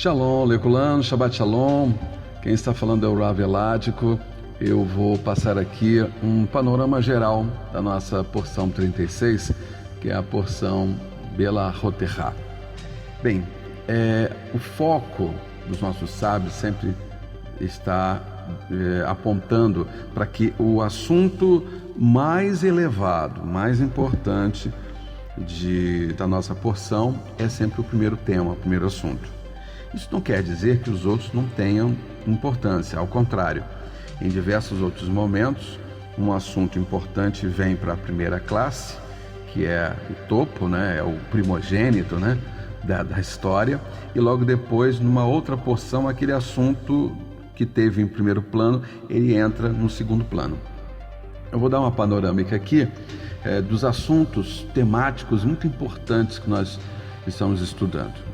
Shalom, Leculano, Shabbat Shalom. Quem está falando é o Rav Eládico. Eu vou passar aqui um panorama geral da nossa porção 36, que é a porção Bela Roterá. Bem, o foco dos nossos sábios sempre está apontando para que o assunto mais elevado, mais importante da nossa porção é sempre o primeiro tema, o primeiro assunto. Isso não quer dizer que os outros não tenham importância, ao contrário. Em diversos outros momentos, um assunto importante vem para a primeira classe, que é o topo, né? É o primogênito, né? da história, e logo depois, numa outra porção, aquele assunto que teve em primeiro plano, ele entra no segundo plano. Eu vou dar uma panorâmica aqui dos assuntos temáticos muito importantes que nós estamos estudando.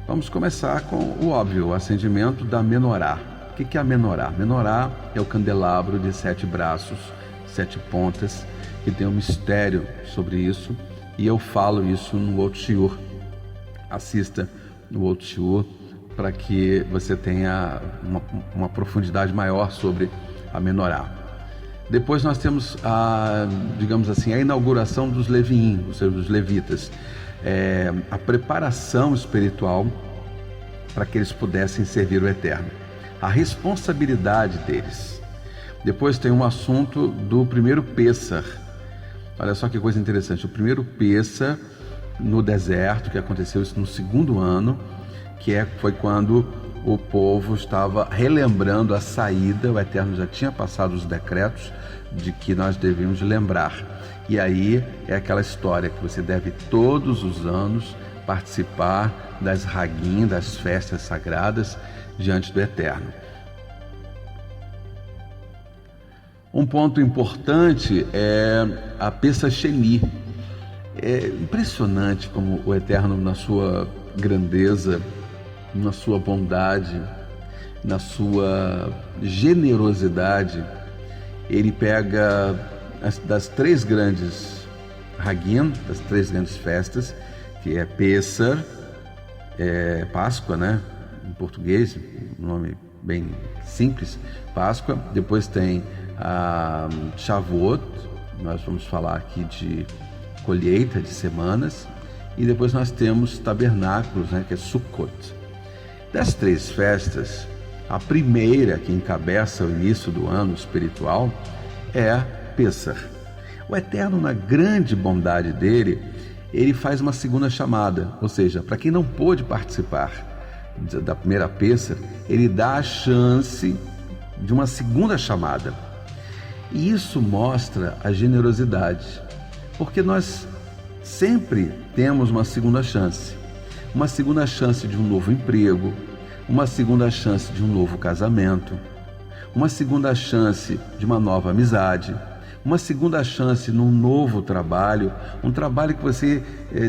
Vamos começar com o óbvio, o acendimento da menorá. O que é a menorá? Menorá é o candelabro de 7 braços, 7 pontas, que tem um mistério sobre isso, e eu falo isso no outro shiur. Assista no outro shiur para que você tenha uma profundidade maior sobre a menorá. Depois nós temos a inauguração dos leviim, ou seja, dos levitas. A preparação espiritual para que eles pudessem servir o Eterno, a responsabilidade deles. Depois tem um assunto do primeiro Pêssar. Olha só que coisa interessante, o primeiro Pêssar no deserto, que aconteceu isso no segundo ano, foi quando o povo estava relembrando a saída. O Eterno já tinha passado os decretos de que nós devíamos lembrar. E aí é aquela história que você deve todos os anos participar das Hagim, das festas sagradas diante do Eterno. Um ponto importante é a Pesach Sheni. É impressionante como o Eterno, na sua grandeza, na sua bondade, na sua generosidade, ele pega das 3 grandes Hagim, das 3 grandes festas, que é Pêssar, Páscoa, né? Em português, um nome bem simples, Páscoa. Depois tem a Shavuot, nós vamos falar aqui de colheita de semanas, e depois nós temos tabernáculos, né? Que é Sukkot. Das 3 festas, a primeira que encabeça o início do ano espiritual é Pêssar. O Eterno, na grande bondade dele, ele faz uma segunda chamada, ou seja, para quem não pôde participar da primeira Pêssar, ele dá a chance de uma segunda chamada. E isso mostra a generosidade, porque nós sempre temos uma segunda chance de um novo emprego, uma segunda chance de um novo casamento, uma segunda chance de uma nova amizade, uma segunda chance num novo trabalho, um trabalho que você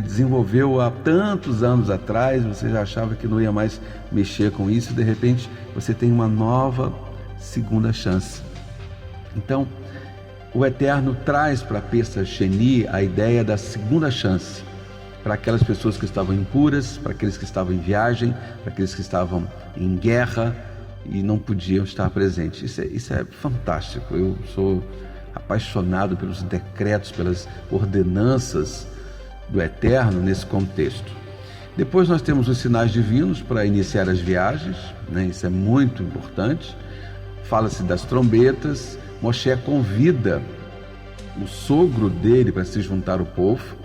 desenvolveu há tantos anos atrás, você já achava que não ia mais mexer com isso, e de repente você tem uma nova segunda chance. Então, o Eterno traz para a Pesach Sheni a ideia da segunda chance, para aquelas pessoas que estavam impuras, para aqueles que estavam em viagem, para aqueles que estavam em guerra e não podiam estar presentes. Isso é fantástico. Eu sou apaixonado pelos decretos, pelas ordenanças do Eterno nesse contexto. Depois nós temos os sinais divinos para iniciar as viagens, né? Isso é muito importante. Fala-se das trombetas. Moshe convida o sogro dele para se juntar ao povo.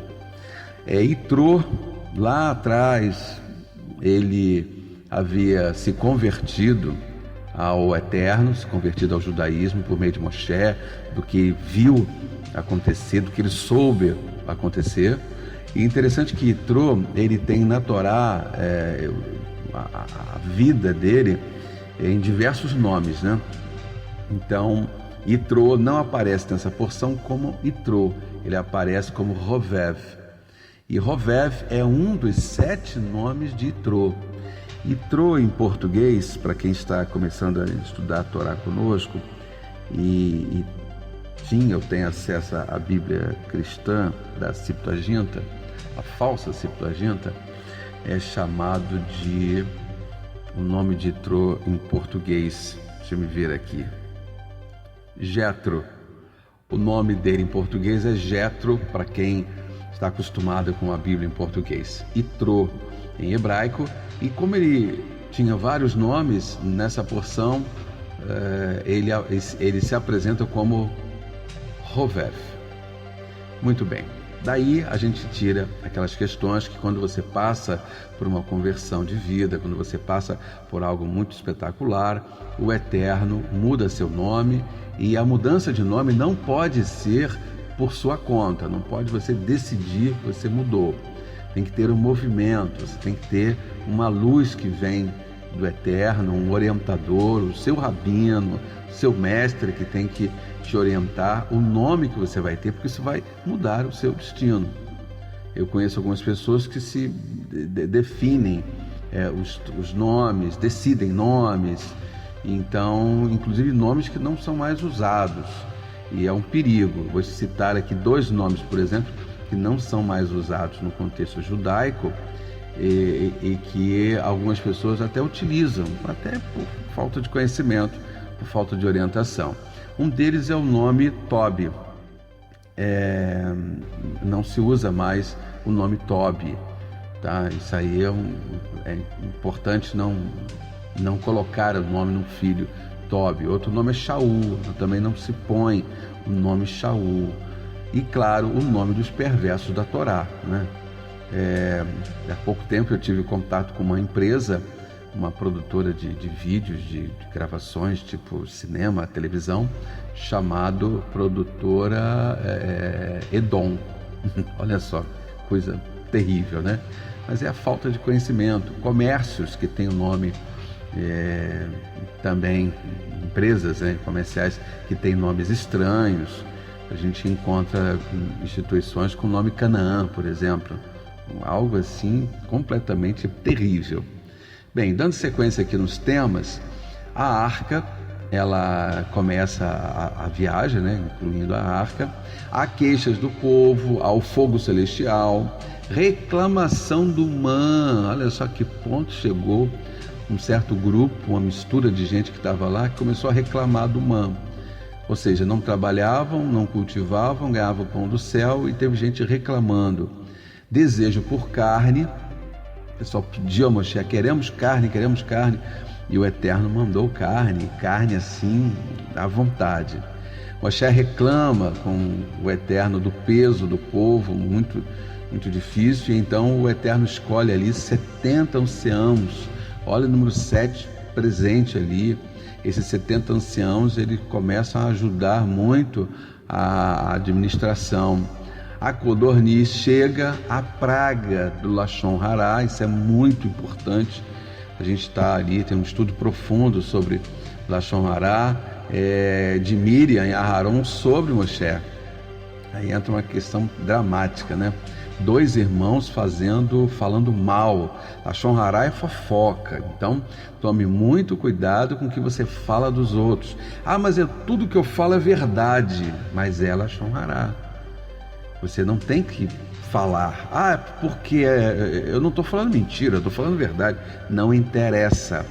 Itrô, lá atrás, ele havia se convertido ao Eterno, se convertido ao judaísmo por meio de Moshe, do que viu acontecer, do que ele soube acontecer. E interessante que Itrô, ele tem na Torá a vida dele em diversos nomes, né? Então, Itrô não aparece nessa porção como Itrô, ele aparece como Rovev. E Rovev é um dos 7 nomes de Itrô. Itrô, em português, para quem está começando a estudar a Torá conosco, e sim, eu tenho acesso à Bíblia cristã da Septuaginta, a falsa Septuaginta, é chamado de o nome de Itrô em português. Deixa eu me ver aqui. Jétro. O nome dele em português é Jétro, para quem está acostumado com a Bíblia em português. Itrô em hebraico. E como ele tinha vários nomes, nessa porção ele se apresenta como Rovef. Muito bem. Daí a gente tira aquelas questões que quando você passa por uma conversão de vida, quando você passa por algo muito espetacular, o Eterno muda seu nome, e a mudança de nome não pode ser por sua conta, não pode você decidir que você mudou. Tem que ter um movimento, você tem que ter uma luz que vem do Eterno, um orientador, o seu rabino, o seu mestre que tem que te orientar o nome que você vai ter, porque isso vai mudar o seu destino. Eu conheço algumas pessoas que se definem os nomes, decidem nomes, então, inclusive nomes que não são mais usados, e é um perigo. Vou citar aqui 2 nomes, por exemplo, que não são mais usados no contexto judaico e que algumas pessoas até utilizam, até por falta de conhecimento, por falta de orientação. Um deles é o nome Tobi. Não se usa mais o nome Tobi, tá? Isso aí é importante não colocar o nome no filho Tobi. Outro nome é Shaul, também não se põe o nome Shaul. E claro, o nome dos perversos da Torá, né? Há pouco tempo eu tive contato com uma empresa, uma produtora de vídeos, de gravações, tipo cinema, televisão, chamado Produtora Edom. Olha só, coisa terrível, né? Mas é a falta de conhecimento. Comércios que têm o nome, também empresas, comerciais que têm nomes estranhos. A gente encontra instituições com o nome Canaã, por exemplo. Algo assim completamente terrível. Bem, dando sequência aqui nos temas, a arca, ela começa a viagem, incluindo a arca, há queixas do povo, ao fogo celestial, reclamação do man. Olha só que ponto chegou um certo grupo, uma mistura de gente que estava lá, que começou a reclamar do man. Ou seja, não trabalhavam, não cultivavam, ganhavam o pão do céu, e teve gente reclamando. Desejo por carne. O pessoal pediu a Moshe: queremos carne, e o Eterno mandou carne assim, à vontade. Moshe reclama com o Eterno do peso do povo, muito, muito difícil, e então o Eterno escolhe ali 70 anciãos. Olha o número 7 presente ali. Esses 70 anciãos, eles começam a ajudar muito a administração. A codorniz chega, a praga do Lashon Hará, isso é muito importante. A gente está ali, tem um estudo profundo sobre Lashon Hará, de Miriam e Aharon sobre Moshe. Aí entra uma questão dramática, né? 2 irmãos falando mal. Lashon Hará é fofoca, então tome muito cuidado com o que você fala dos outros. Mas tudo que eu falo é verdade, mas é Lashon Hará. Você não tem que falar, porque eu não estou falando mentira, eu estou falando verdade. Não interessa.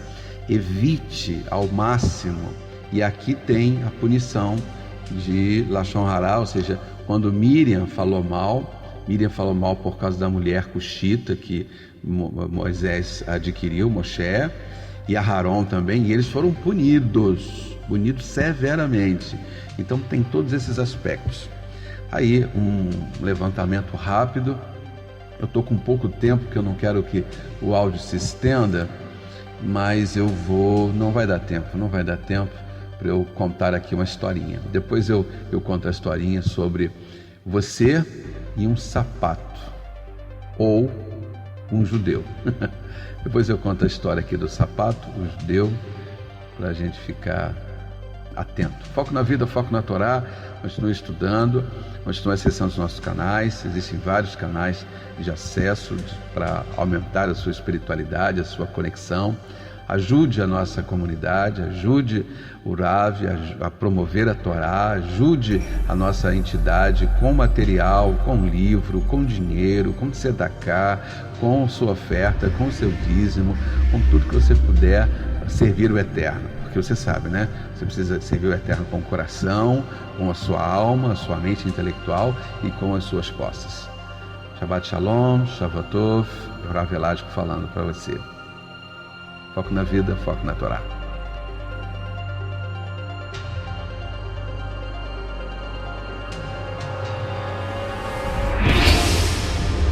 Evite ao máximo. E aqui tem a punição de Lashon Hará, ou seja, quando Miriam falou mal por causa da mulher cuxita que Moisés adquiriu, Moshe, e Aharon também, e eles foram punidos severamente. Então tem todos esses aspectos. Aí um levantamento rápido. Eu estou com pouco tempo, porque eu não quero que o áudio se estenda, mas não vai dar tempo para eu contar aqui uma historinha. Depois eu conto a historinha sobre você e um sapato, ou um judeu. Depois eu conto a história aqui do sapato, o judeu, para a gente ficar atento. Foco na vida, foco na Torá. Continue estudando, continue acessando os nossos canais. Existem vários canais de acesso para aumentar a sua espiritualidade, a sua conexão. Ajude a nossa comunidade, ajude o Rav a promover a Torá, ajude a nossa entidade com material, com livro, com dinheiro, com tzedakah, com sua oferta, com seu dízimo, com tudo que você puder servir o Eterno. Porque você sabe, né? Você precisa servir o Eterno com o coração, com a sua alma, a sua mente intelectual e com as suas posses. Shabbat Shalom, Shavuot Tov, Rav Elástico falando para você. Foco na vida, foco na Torá.